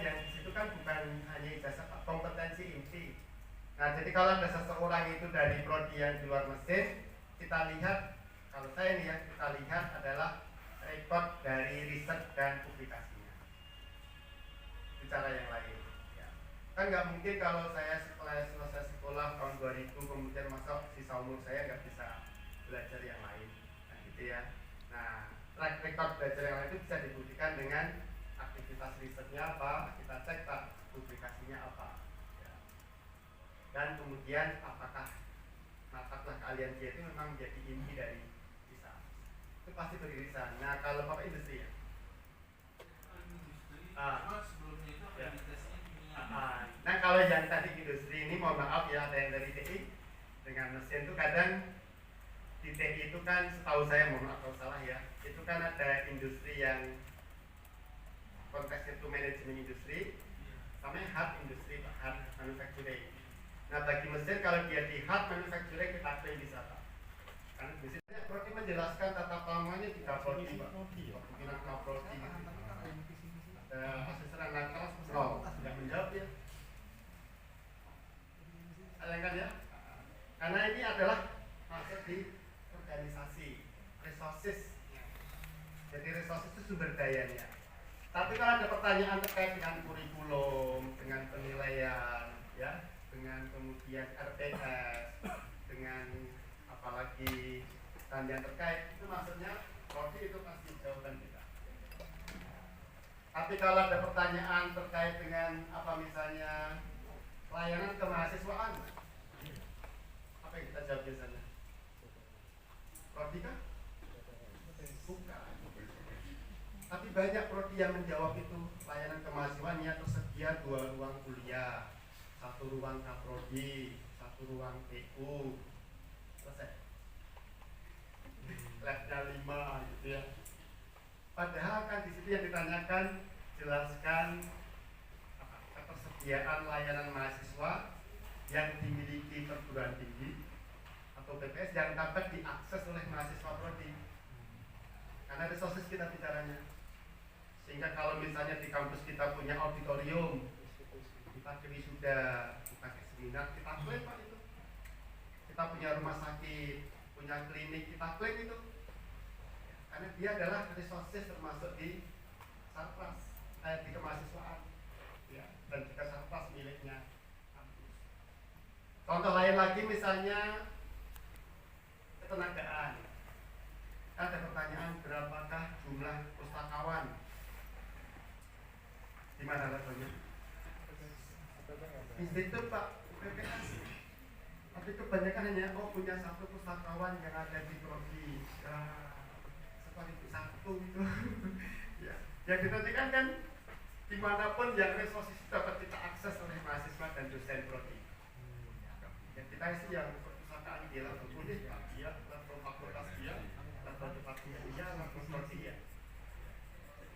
yang di situ kan bukan hanya ijazah kompetensi inti. Nah, jadi kalau ada seseorang itu dari prodi yang di luar mesin, kita lihat, kalau saya nih ya, kita lihat adalah rekod dari riset dan publikasinya. Bicara yang lain. Ya. Kan nggak mungkin kalau saya setelah selesai sekolah tahun 2000 kemudian masuk sisa umur saya nggak bisa belajar yang lain. Nah, gitu ya. Nah, track record belajar yang lain itu bisa dibuktikan dengan aktivitas risetnya apa, kita cek pak publikasinya apa. Dan kemudian apakah katakanlah kalian dia itu memang menjadi inti dari bisa itu pasti beririsan. Nah kalau bapak industri ya sebelumnya itu nah kalau yang tadi industri ini mohon maaf ya, ada yang dari TI dengan mesin itu kadang di TI itu kan setahu saya, mohon maaf kalau salah ya, itu kan ada industri yang konteksnya itu manajemen industri sama hard industri, hard manufacturing. Nah bagi mesin kalau dia di hard manufacturing kita klaim bisa pak. Karena mesinnya prodi menjelaskan tata kelola-nya 3 prodi pak. Kemungkinan prodi ada asisten nakal tidak menjawab ya. Sayangkan ya. Karena ini adalah masuk di organisasi resources. Jadi resources itu sumber dayanya. Tapi kalau ada pertanyaan terkait dengan kurikulum, dengan penilaian, ya, dengan kemudian RPS, dengan apalagi standar terkait, itu maksudnya prodi itu pasti jawaban kita. Tapi kalau ada pertanyaan terkait dengan apa misalnya pelayanan kemahasiswaan, apa yang kita jawab biasanya? Prodi kan? Bukan. Tapi banyak prodi yang menjawab itu pelayanan kemahasiswaannya tersedia 2 ruang kuliah, 1 ruang kaprodi, 1 ruang TU, selesai. Labnya 5 gitu ya. Padahal kan di situ yang ditanyakan jelaskan ketersediaan layanan mahasiswa yang dimiliki perguruan tinggi atau PPS yang dapat diakses oleh mahasiswa prodi. Karena resources kita bicaranya. Sehingga kalau misalnya di kampus kita punya auditorium, kita wisuda, kita ke seminar, kita klaim pak itu. Kita punya rumah sakit, punya klinik, kita klaim itu. Karena dia adalah resources termasuk di sarpras, di kemahasiswaan, ya, dan juga sarpras miliknya kampus. Contoh lain lagi misalnya ketenagaan. Ada pertanyaan berapakah jumlah pustakawan? Di mana levelnya? Institut pak, PPS. Tapi kebanyakan hanya punya 1 pustakawan yang ada di prodi. Ya, seperti itu 1 itu. Ya, yang ditanyakan kan dimanapun yang resources dapat kita akses oleh mahasiswa dan dosen prodi. Ya, kita sih yang perpustakaan dia level kuliah, dia level fakultas dia, level departemen dia, level prodi dia.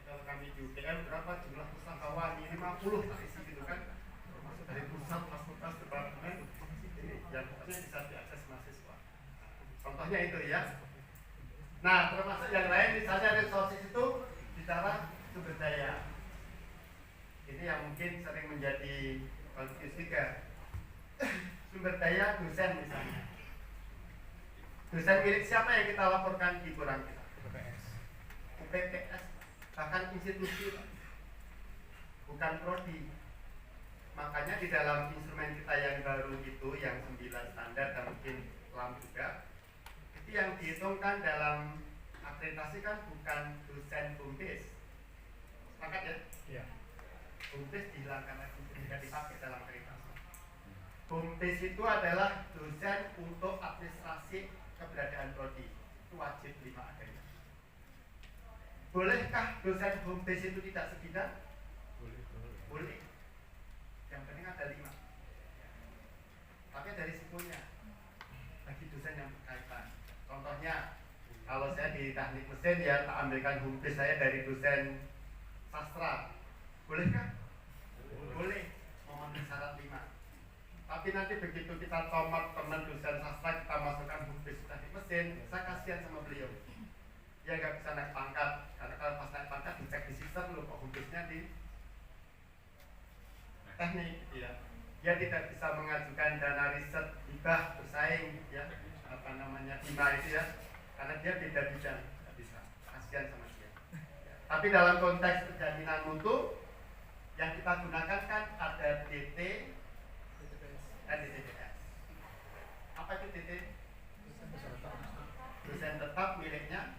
Kalau kami di UGM berapa jumlah pustakawan? 50 tak isi gitu kan, termasuk dari pusat, fakultas, departemen, yang pokoknya bisa diakses mahasiswa. Contohnya itu ya. Nah termasuk yang lain misalnya resources itu bicara sumber daya. Ini yang mungkin sering menjadi konflik juga. Sumber daya dosen misalnya. Dosen milik siapa yang kita laporkan di kurang kita? UPPS, bahkan institusi, bukan prodi. Makanya di dalam instrumen kita yang baru itu, yang 9 standar dan mungkin LAM juga, itu yang dihitungkan dalam akreditasi kan bukan dosen home base. Sepakat ya? Iya. Home base dihilangkan lagi, tidak dipakai dalam akreditasi. Home base itu adalah dosen untuk administrasi keberadaan prodi. Itu wajib 5 adanya. Bolehkah dosen home base itu tidak sebidang? Boleh. Yang penting ada 5. Tapi dari sikunya bagi dosen yang berkaitan. Contohnya kalau saya di teknik mesin ya tak ambilkan home base saya dari dosen sastra. Bolehkah? Boleh. Memenuhi syarat 5. Tapi nanti begitu kita tomat teman dosen sastra, kita masukkan home base teknik mesin, saya kasihan sama beliau. Dia nggak bisa naik pangkat, karena kalau pas naik pangkat dicek di sistem loh kok home base-nya di teknik gitu ya. Dia tidak bisa mengajukan dana riset hibah bersaing gitu ya, apa namanya hibah itu ya, karena dia beda bidang, tidak bisa. Kasihan sama dia. Ya. Tapi dalam konteks jaminan mutu yang kita gunakan kan ada DT dan DTPS. Apa itu DT? Dosen tetap miliknya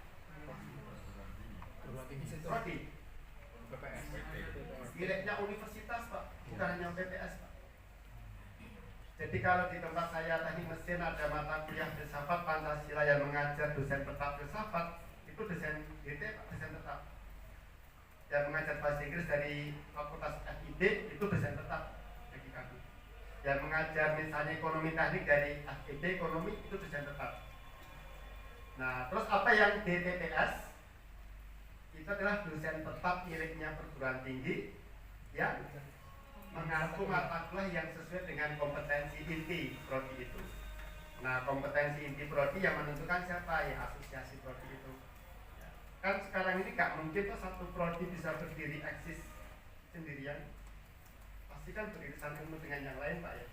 prodi. Miliknya universitas Pak, bukan hanya BPS Pak. Jadi kalau di tempat saya teknik mesin ada mata kuliah filsafat Pancasila yang mengajar dosen tetap filsafat, itu dosen DT Pak, dosen tetap. Yang mengajar bahasa Inggris dari Fakultas FIB itu dosen tetap bagi kami. Yang mengajar misalnya ekonomi teknik dari FIB ekonomi itu dosen tetap. Nah, terus apa yang DTPS? Itu adalah dosen tetap miliknya perguruan tinggi yang mengaku mata kuliah yang sesuai dengan kompetensi inti prodi itu. Nah, kompetensi inti prodi yang menentukan siapa ya, asosiasi prodi itu. Kan sekarang ini gak mungkin tuh satu prodi bisa berdiri eksis sendirian. Pasti kan beririsan ilmu dengan yang lain Pak ya.